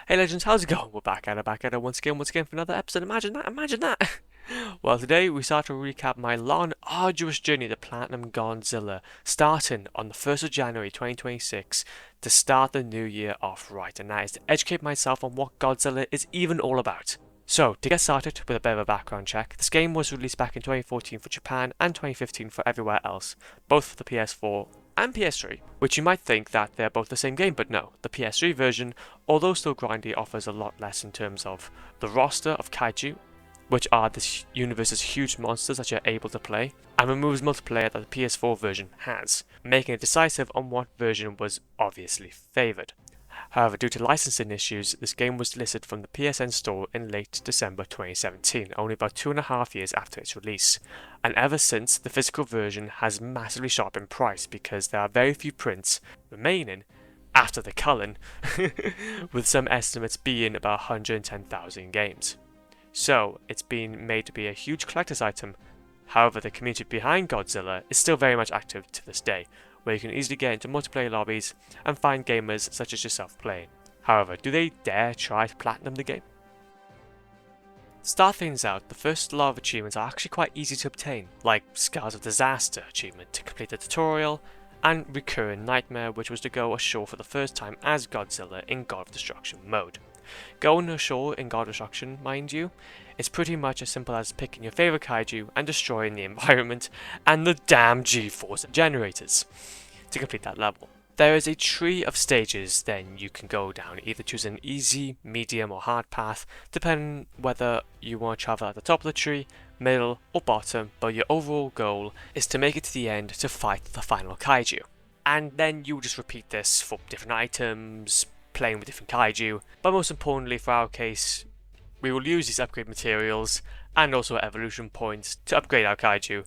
Hey legends, how's it going? We're back at it once again for another episode. Imagine that! Well, today we start to recap my long, arduous journey to Platinum Godzilla, starting on the 1st of January 2026 to start the new year off right, and that is to educate myself on what Godzilla is even all about. So, to get started with a bit of a background check, this game was released back in 2014 for Japan and 2015 for everywhere else, both for the PS4 and PS3, which you might think that they're both the same game, but no. The PS3 version, although still grindy, offers a lot less in terms of the roster of Kaiju, which are this universe's huge monsters that you're able to play, and removes multiplayer that the PS4 version has, making it decisive on what version was obviously favoured. However, due to licensing issues, this game was listed from the PSN store in late December 2017, only about 2.5 years after its release. And ever since, the physical version has massively shot up in price because there are very few prints remaining after the culling, with some estimates being about 110,000 games. So, it's been made to be a huge collector's item. However, the community behind Godzilla is still very much active to this day, where you can easily get into multiplayer lobbies and find gamers such as yourself playing. However, do they dare try to platinum the game? To start things out, the first lot of achievements are actually quite easy to obtain, like Scars of Disaster achievement to complete the tutorial, and Recurring Nightmare, which was to go ashore for the first time as Godzilla in God of Destruction mode. Going ashore in God of Destruction, mind you, is pretty much as simple as picking your favourite kaiju and destroying the environment and the damn G-force generators to complete that level. There is a tree of stages then you can go down, either choose an easy, medium or hard path, depending whether you want to travel at the top of the tree, middle or bottom, but your overall goal is to make it to the end to fight the final kaiju. And then you just repeat this for different items, playing with different kaiju, but most importantly for our case, we will use these upgrade materials and also evolution points to upgrade our kaiju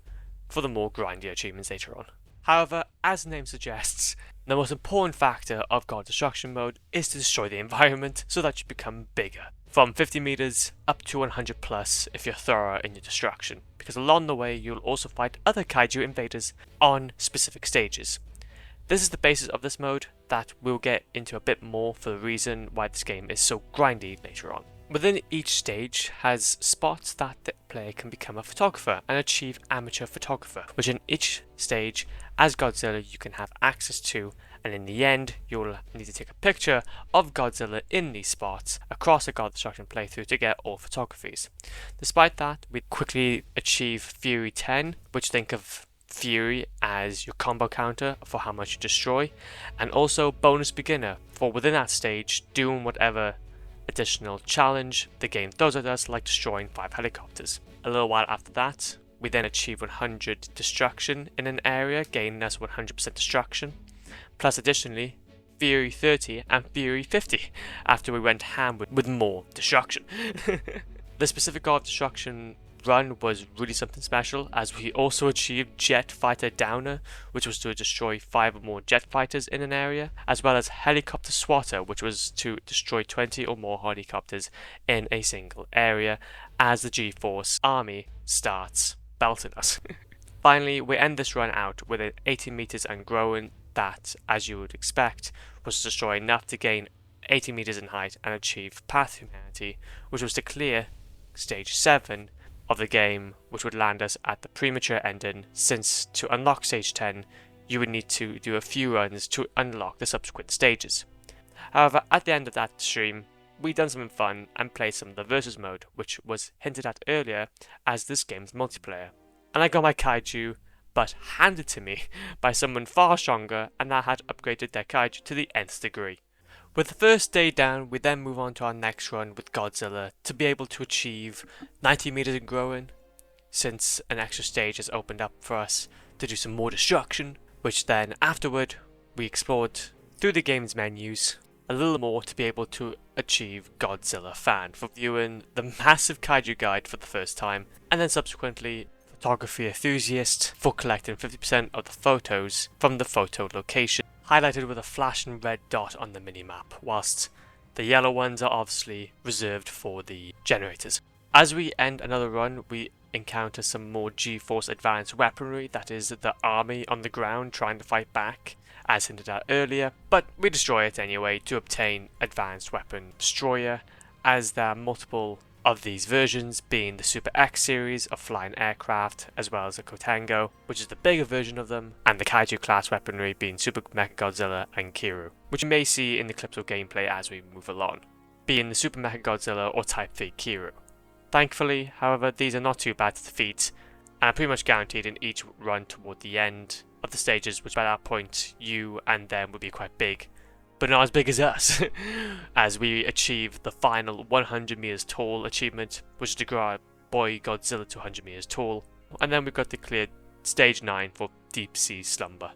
for the more grindy achievements later on. However, as the name suggests, the most important factor of God Destruction mode is to destroy the environment so that you become bigger, from 50 meters up to 100 plus if you're thorough in your destruction, because along the way you'll also fight other kaiju invaders on specific stages. This is the basis of this mode that we'll get into a bit more for the reason why this game is so grindy later on. Within each stage has spots that the player can become a photographer and achieve amateur photographer, which in each stage as Godzilla you can have access to, and in the end you'll need to take a picture of Godzilla in these spots across the God Destruction playthrough to get all photographies. Despite that, we quickly achieve Fury 10, which think of Fury as your combo counter for how much you destroy, and also bonus beginner for within that stage doing whatever additional challenge the game throws at us, like destroying 5 helicopters. A little while after that, we then achieve 100 destruction in an area, gaining us 100% destruction, plus additionally Fury 30 and Fury 50 after we went ham with more destruction. The specific God of Destruction run was really something special, as we also achieved Jet Fighter Downer, which was to destroy 5 or more jet fighters in an area, as well as Helicopter Swatter, which was to destroy 20 or more helicopters in a single area as the G-Force army starts belting us. Finally, we end this run out with an 80 meters and growing that, as you would expect, was to destroy enough to gain 80 meters in height and achieve Path to Humanity, which was to clear stage 7 of the game, which would land us at the premature ending, since to unlock stage 10 you would need to do a few runs to unlock the subsequent stages. However, at the end of that stream we done something fun and played some of the versus mode, which was hinted at earlier as this game's multiplayer, and I got my kaiju but handed to me by someone far stronger and that had upgraded their kaiju to the nth degree. With the first day down, we then move on to our next run with Godzilla to be able to achieve 90 meters and growing, since an extra stage has opened up for us to do some more destruction, which then afterward we explored through the game's menus a little more to be able to achieve Godzilla Fan for viewing the massive kaiju guide for the first time, and then subsequently Photography Enthusiast for collecting 50% of the photos from the photo location, highlighted with a flashing red dot on the minimap, whilst the yellow ones are obviously reserved for the generators. As we end another run, we encounter some more G-Force advanced weaponry, that is the army on the ground trying to fight back, as hinted at earlier, but we destroy it anyway to obtain advanced weapon destroyer, as there are multiple of these versions, being the Super X series of flying aircraft, as well as the Kotango, which is the bigger version of them, and the Kaiju class weaponry being Super Mechagodzilla and Kiru, which you may see in the clips of gameplay as we move along, being the Super Mechagodzilla or Type 3 Kiru. Thankfully, however, these are not too bad to defeat, and are pretty much guaranteed in each run toward the end of the stages, which by that point you and them would be quite big, but not as big as us, as we achieve the final 100 meters tall achievement, which is to grow our boy Godzilla to 100 meters tall, and then we've got to clear stage 9 for Deep Sea Slumber.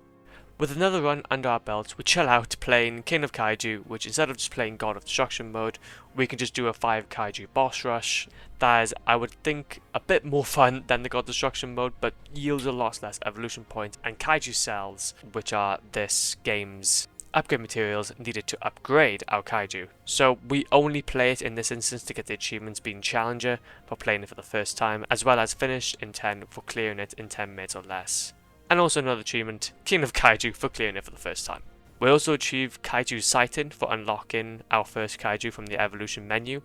With another run under our belts, we chill out playing King of Kaiju, which instead of just playing God of Destruction mode, we can just do a 5 Kaiju boss rush. That is, I would think, a bit more fun than the God of Destruction mode, but yields a lot less evolution points and Kaiju cells, which are this game's upgrade materials needed to upgrade our Kaiju. So we only play it in this instance to get the achievements, being Challenger for playing it for the first time, as well as Finished in 10 for clearing it in 10 minutes or less. And also another achievement, King of Kaiju, for clearing it for the first time. We also achieve Kaiju Sighting for unlocking our first Kaiju from the evolution menu,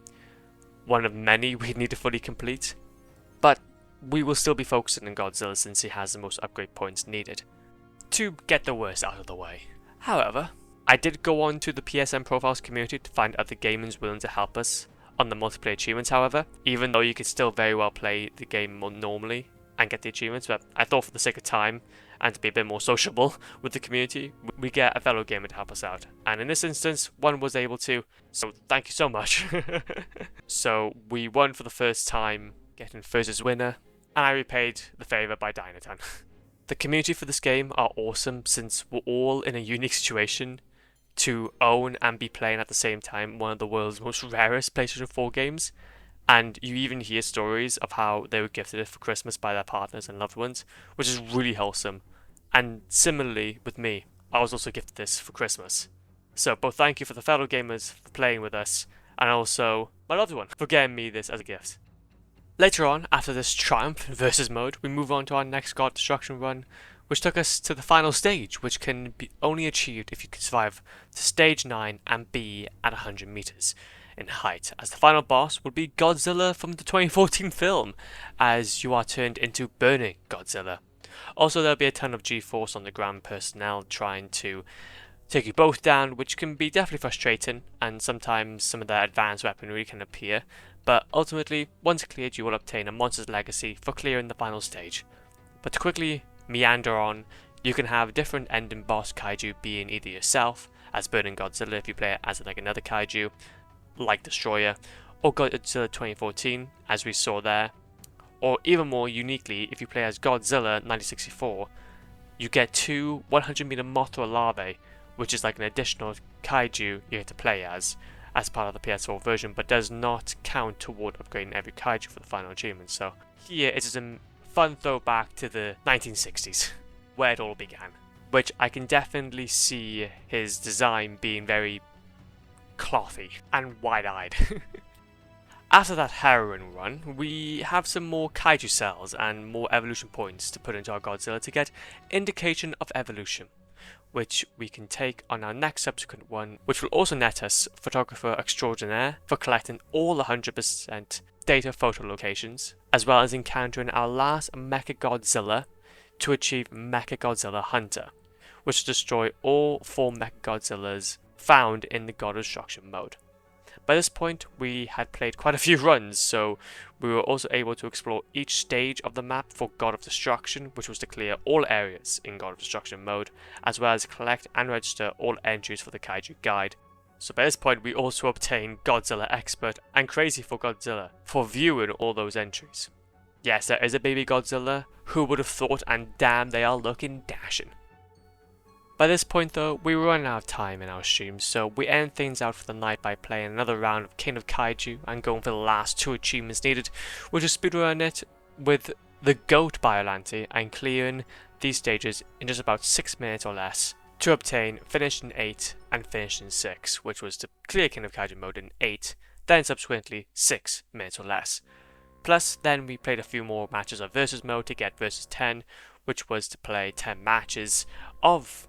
one of many we need to fully complete, but we will still be focusing on Godzilla since he has the most upgrade points needed to get the worst out of the way. However, I did go on to the PSN Profiles community to find other gamers willing to help us on the multiplayer achievements, however, even though you could still very well play the game more normally and get the achievements, but I thought for the sake of time and to be a bit more sociable with the community, we get a fellow gamer to help us out. And in this instance, one was able to, so thank you so much. So we won for the first time, getting first as winner, and I repaid the favour by dying a ton. The community for this game are awesome since we're all in a unique situation to own and be playing at the same time one of the world's most rarest PlayStation 4 games. And you even hear stories of how they were gifted it for Christmas by their partners and loved ones, which is really wholesome. And similarly with me, I was also gifted this for Christmas. So both thank you for the fellow gamers for playing with us, and also my loved one for getting me this as a gift. Later on, after this triumph in versus mode, we move on to our next God Destruction run, which took us to the final stage, which can be only achieved if you can survive to stage 9 and be at 100 meters in height, as the final boss will be Godzilla from the 2014 film, as you are turned into Burning Godzilla. Also, there'll be a ton of G-Force on the ground personnel trying to take you both down, which can be definitely frustrating, and sometimes some of their advanced weaponry can appear, but ultimately, once cleared, you will obtain a Monster's Legacy for clearing the final stage. But to quickly meander on, you can have different ending boss Kaiju being either yourself, as Burning Godzilla if you play it as like another Kaiju, like Destroyer, or Godzilla 2014, as we saw there, or even more uniquely, if you play as Godzilla 1964, you get 2 100 meter Mothra larvae, which is like an additional Kaiju you get to play as part of the PS4 version, but does not count toward upgrading every Kaiju for the final achievement. So here it is a fun throwback to the 1960s, where it all began, which I can definitely see his design being very clothy and wide-eyed. After that heroin run, we have some more Kaiju cells and more evolution points to put into our Godzilla to get indication of evolution, which we can take on our next subsequent one, which will also net us Photographer Extraordinaire for collecting all 100% data photo locations, as well as encountering our last Mechagodzilla to achieve Mechagodzilla Hunter, which will destroy all 4 Mechagodzillas found in the God of Destruction mode. By this point, we had played quite a few runs, so we were also able to explore each stage of the map for God of Destruction, which was to clear all areas in God of Destruction mode, as well as collect and register all entries for the Kaiju Guide. So by this point, we also obtained Godzilla Expert and Crazy for Godzilla for viewing all those entries. Yes, there is a baby Godzilla, who would have thought, and damn, they are looking dashing. By this point though, we were running out of time in our streams, so we end things out for the night by playing another round of King of Kaiju and going for the last 2 achievements needed, which is speedrun it with the Goat Biolante and clearing these stages in just about 6 minutes or less to obtain Finished in 8 and Finished in 6, which was to clear King of Kaiju mode in 8, then subsequently 6 minutes or less. Plus, then we played a few more matches of versus mode to get versus 10, which was to play 10 matches of,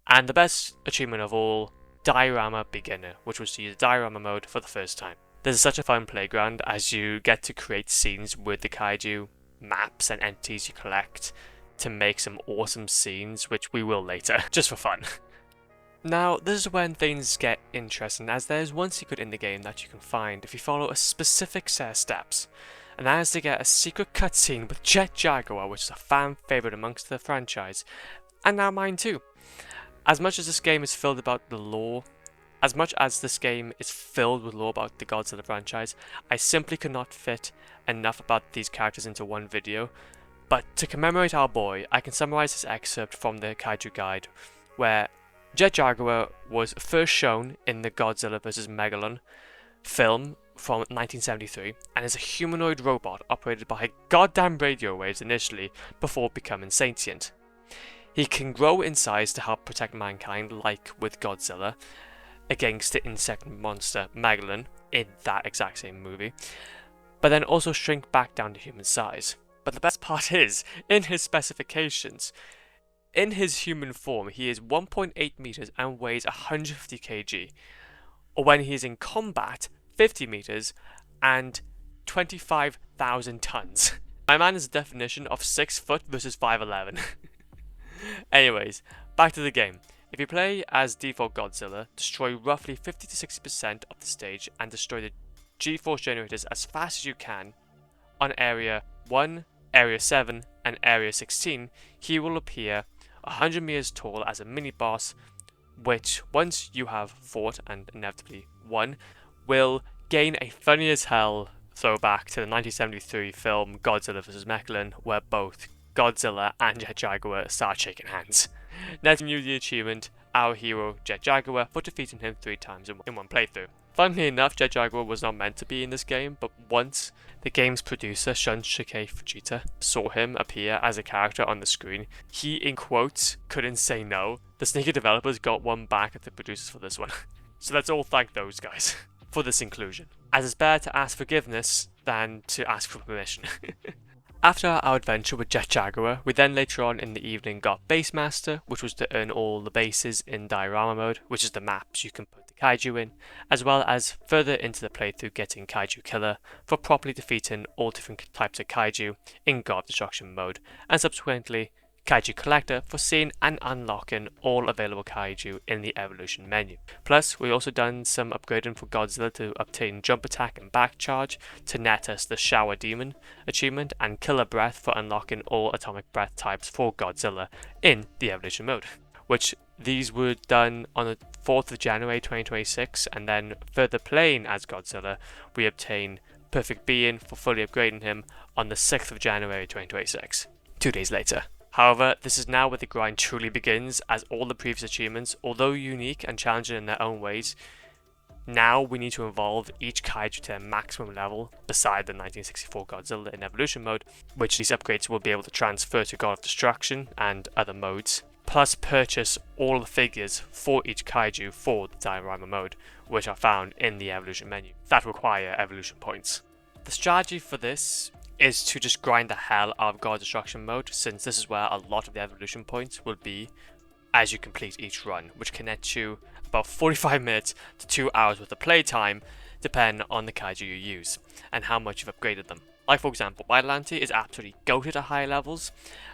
and the best achievement of all, Diorama Beginner, which was to use diorama mode for the first time. This is such a fun playground as you get to create scenes with the kaiju, maps and entities you collect to make some awesome scenes, which we will later, just for fun. Now, this is when things get interesting, as there's one secret in the game that you can find if you follow a specific set of steps, and that is to get a secret cutscene with Jet Jaguar, which is a fan favourite amongst the franchise, and now mine too. As much as this game is filled with lore about the Godzilla franchise, I simply could not fit enough about these characters into one video, but to commemorate our boy, I can summarise this excerpt from the Kaiju guide, where Jet Jaguar was first shown in the Godzilla vs. Megalon film from 1973, and is a humanoid robot operated by goddamn radio waves initially, before becoming sentient. He can grow in size to help protect mankind, like with Godzilla, against the insect monster Megalon in that exact same movie, but then also shrink back down to human size. But the best part is, in his specifications, in his human form, he is 1.8 meters and weighs 150 kg, or when he is in combat, 50 meters and 25,000 tons. My man is a definition of 6 foot versus 5'11". Anyways, back to the game. If you play as default Godzilla, destroy roughly 50 to 60% of the stage and destroy the G-force generators as fast as you can on Area 1, Area 7 and Area 16, he will appear 100 meters tall as a mini-boss, which, once you have fought and inevitably won, will gain a funny as hell throwback to the 1973 film Godzilla vs. Megalon, where both Godzilla and Jet Jaguar start shaking hands. Letting you the achievement, our hero Jet Jaguar, for defeating him 3 times in one playthrough. Funnily enough, Jet Jaguar was not meant to be in this game, but once the game's producer Shunsuke Fujita saw him appear as a character on the screen, he, in quotes, couldn't say no. The sneaky developers got one back at the producers for this one. So let's all thank those guys for this inclusion, as it's better to ask forgiveness than to ask for permission. After our adventure with Jet Jaguar, we then later on in the evening got Base Master, which was to earn all the bases in diorama mode, which is the maps you can put the kaiju in, as well as further into the playthrough getting Kaiju Killer for properly defeating all different types of kaiju in God Destruction mode, and subsequently Kaiju Collector for seeing and unlocking all available kaiju in the evolution menu. Plus, we also done some upgrading for Godzilla to obtain Jump Attack and Back Charge to net us the Shower Demon achievement, and Killer Breath for unlocking all atomic breath types for Godzilla in the evolution mode, which these were done on the 4th of January 2026, and then further playing as Godzilla, we obtain Perfect Being for fully upgrading him on the 6th of January 2026, 2 days later. However, this is now where the grind truly begins, as all the previous achievements, although unique and challenging in their own ways, now we need to evolve each kaiju to their maximum level, beside the 1964 Godzilla in evolution mode, which these upgrades will be able to transfer to God of Destruction and other modes, plus purchase all the figures for each kaiju for the diorama mode, which are found in the evolution menu, that require evolution points. The strategy for this is to just grind the hell out of God Destruction mode, since this is where a lot of the evolution points will be as you complete each run, which can net you about 45 minutes to 2 hours worth of playtime, depending on the kaiju you use and how much you've upgraded them. Like for example, Biollante is absolutely goated at high levels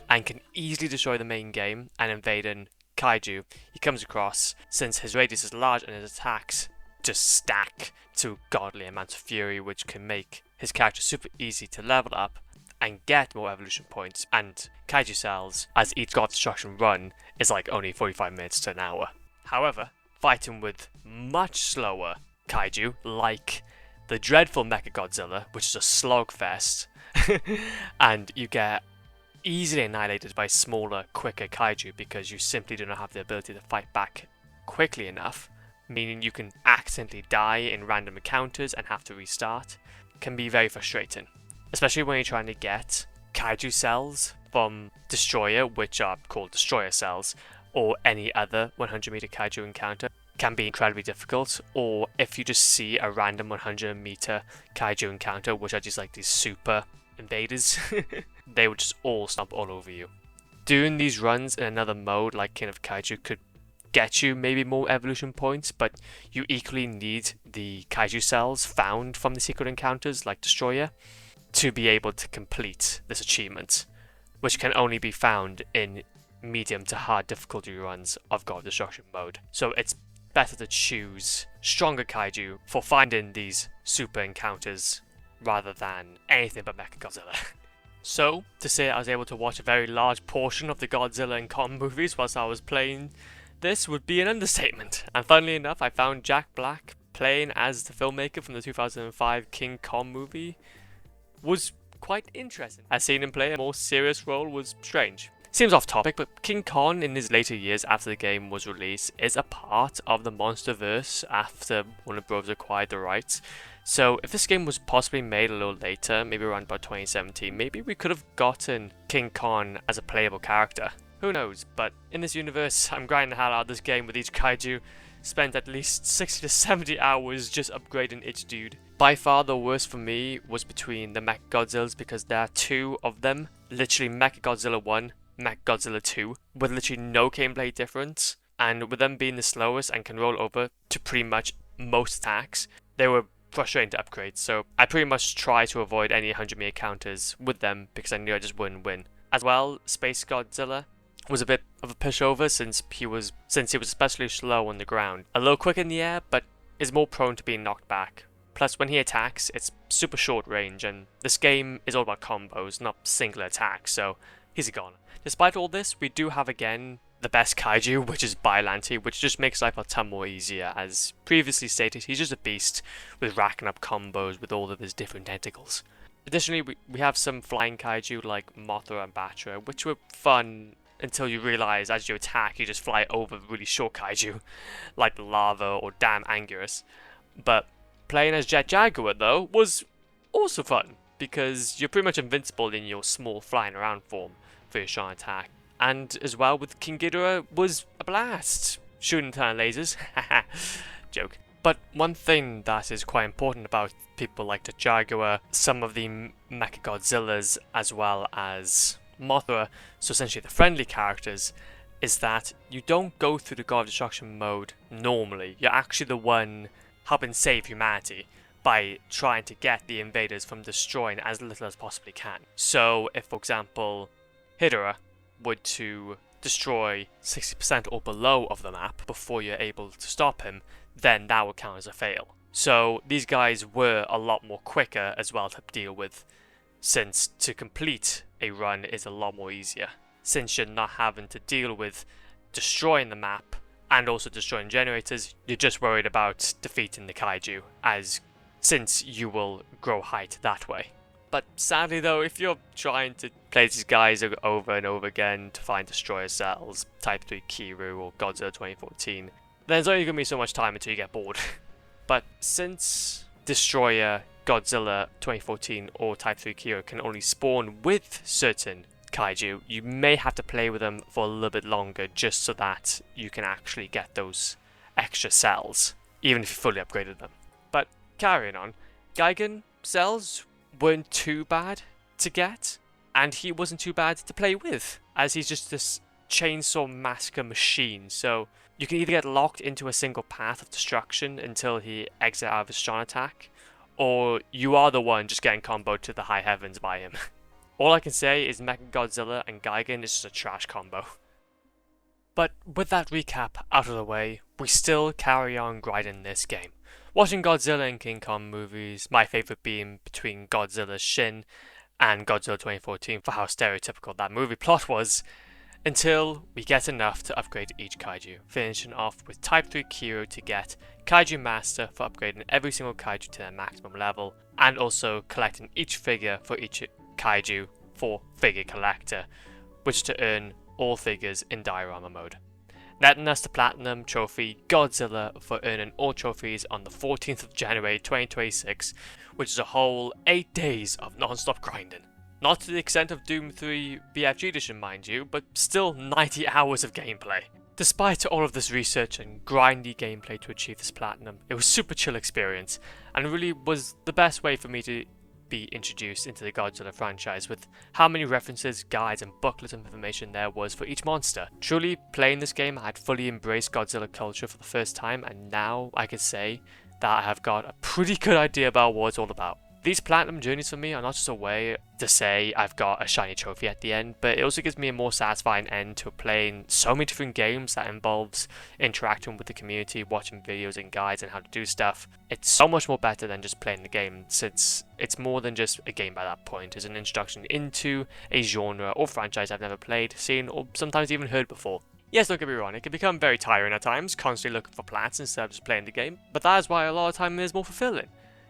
and can easily destroy the main game and invading kaiju he comes across, since his radius is large and his attacks just stack to godly amounts of fury, which can make his character super easy to level up and get more evolution points and kaiju cells, as each God Destruction run is like only 45 minutes to an hour. However, fighting with much slower kaiju, like the dreadful Mechagodzilla, which is a slogfest, and you get easily annihilated by smaller, quicker kaiju because you simply do not have the ability to fight back quickly enough, meaning you can accidentally die in random encounters and have to restart, can be very frustrating, especially when you're trying to get kaiju cells from Destroyer, which are called Destroyer cells, or any other 100 meter kaiju encounter. can be incredibly difficult, or if you just see a random 100-meter kaiju encounter, which are just like these super invaders, they would just all stomp all over you. Doing these runs in another mode like King of Kaiju could get you maybe more evolution points, but you equally need the kaiju cells found from the secret encounters like Destroyer to be able to complete this achievement, which can only be found in medium to hard difficulty runs of God of Destruction mode. So it's better to choose stronger kaiju for finding these super encounters rather than anything but Mechagodzilla. So, to say I was able to watch a very large portion of the Godzilla and Kong movies whilst I was playing this would be an understatement. And funnily enough, I found Jack Black playing as the filmmaker from the 2005 King Kong movie was quite interesting. As seeing him play a more serious role was strange. Seems off topic, but King Kong in his later years after the game was released is a part of the MonsterVerse after Warner Bros. Acquired the rights. So if this game was possibly made a little later, maybe around about 2017, maybe we could have gotten King Kong as a playable character. Who knows, but in this universe, I'm grinding the hell out of this game with each kaiju. Spent at least 60 to 70 hours just upgrading each dude. By far the worst for me was between the Mechagodzillas because there are two of them. Literally Mechagodzilla 1, Mechagodzilla 2, with literally no gameplay difference. And with them being the slowest and can roll over to pretty much most attacks, they were frustrating to upgrade. So I pretty much try to avoid any 100-meter counters with them because I knew I just wouldn't win. As well, Space Godzilla was a bit of a pushover since he was especially slow on the ground. A little quick in the air, but is more prone to being knocked back. Plus, when he attacks, it's super short range, and this game is all about combos, not singular attacks, so he's a goner. Despite all this, we do have again the best kaiju, which is Biollante, which just makes life a ton more easier. As previously stated, he's just a beast with racking up combos with all of his different tentacles. Additionally, we have some flying kaiju like Mothra and Batra, which were fun until you realise as you attack you just fly over really short kaiju like Lava or Damn Anguirus. But playing as Jet Jaguar though was also fun because you're pretty much invincible in your small flying around form for your strong attack. And as well with King Ghidorah was a blast, shooting ton of lasers, joke. But one thing that is quite important about people like the Jaguar, some of the Mechagodzillas as well as Mothra, so essentially the friendly characters, is that you don't go through the God of Destruction mode normally. You're actually the one helping save humanity by trying to get the invaders from destroying as little as possibly can. So if, for example, Ghidorah were to destroy 60% or below of the map before you're able to stop him, then that would count as a fail. So these guys were a lot more quicker as well to deal with, since to complete a run is a lot more easier, since you're not having to deal with destroying the map and also destroying generators. You're just worried about defeating the kaiju, since you will grow height that way. But sadly though, if you're trying to play these guys over and over again to find destroyer cells, Type 3 Kiru or Godzilla 2014, there's only going to be so much time until you get bored. But since Destroyer, Godzilla 2014 or Type 3 Kiru can only spawn with certain kaiju, you may have to play with them for a little bit longer just so that you can actually get those extra cells, even if you fully upgraded them. But carrying on, Gigan cells weren't too bad to get, and he wasn't too bad to play with, as he's just this chainsaw massacre machine. So you can either get locked into a single path of destruction until he exits out of his strong attack, or you are the one just getting comboed to the high heavens by him. All I can say is Mechagodzilla and Gigan is just a trash combo. But with that recap out of the way, we still carry on grinding this game. Watching Godzilla and King Kong movies, my favourite being between Godzilla's Shin and Godzilla 2014 for how stereotypical that movie plot was, until we get enough to upgrade each kaiju, finishing off with Type 3 Kiru to get Kaiju Master for upgrading every single kaiju to their maximum level, and also collecting each figure for each kaiju for Figure Collector, which is to earn all figures in diorama mode. Netting us the Platinum Trophy Godzilla for earning all trophies on the 14th of January 2026, which is a whole 8 days of non-stop grinding. Not to the extent of Doom 3 BFG edition, mind you, but still 90 hours of gameplay. Despite all of this research and grindy gameplay to achieve this platinum, it was a super chill experience, and really was the best way for me to be introduced into the Godzilla franchise with how many references, guides and booklets of information there was for each monster. Truly, playing this game, I had fully embraced Godzilla culture for the first time, and now I can say that I have got a pretty good idea about what it's all about. These platinum journeys for me are not just a way to say I've got a shiny trophy at the end, but it also gives me a more satisfying end to playing so many different games that involves interacting with the community, watching videos and guides and how to do stuff. It's so much more better than just playing the game, since it's more than just a game by that point. It's an introduction into a genre or franchise I've never played, seen, or sometimes even heard before. Yes, don't get me wrong, it can become very tiring at times, constantly looking for plats instead of just playing the game, but that is why a lot of time it is more fulfilling.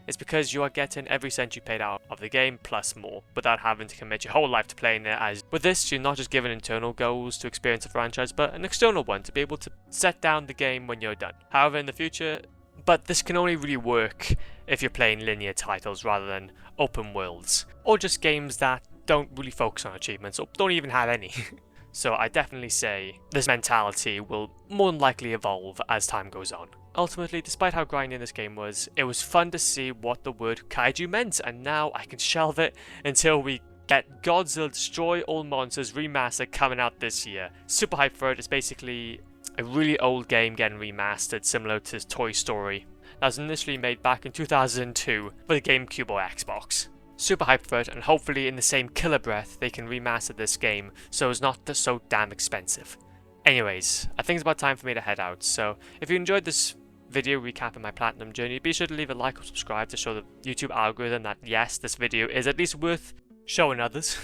It's because you are getting every cent you paid out of the game plus more, without having to commit your whole life to playing it. As with this, you're not just given internal goals to experience the franchise, but an external one to be able to set down the game when you're done. However, in the future, but this can only really work if you're playing linear titles rather than open worlds, or just games that don't really focus on achievements, or don't even have any. So I definitely say this mentality will more than likely evolve as time goes on. Ultimately, despite how grinding this game was, it was fun to see what the word Kaiju meant, and now I can shelve it until we get Godzilla Destroy All Monsters Remastered coming out this year. Super hyped for it. It's basically a really old game getting remastered, similar to Toy Story. That was initially made back in 2002 for the GameCube or Xbox. Super hyped for it, and hopefully in the same killer breath they can remaster this game so it's not so damn expensive. Anyways, I think it's about time for me to head out, so if you enjoyed this video recapping my platinum journey, be sure to leave a like or subscribe to show the YouTube algorithm that yes, this video is at least worth showing others.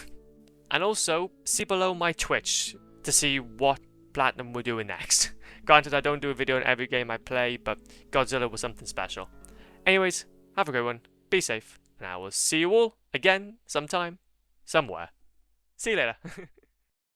And also, see below my Twitch to see what platinum we're doing next. Granted, I don't do a video on every game I play, but Godzilla was something special. Anyways, have a good one, be safe, and I will see you all again sometime, somewhere. See you later.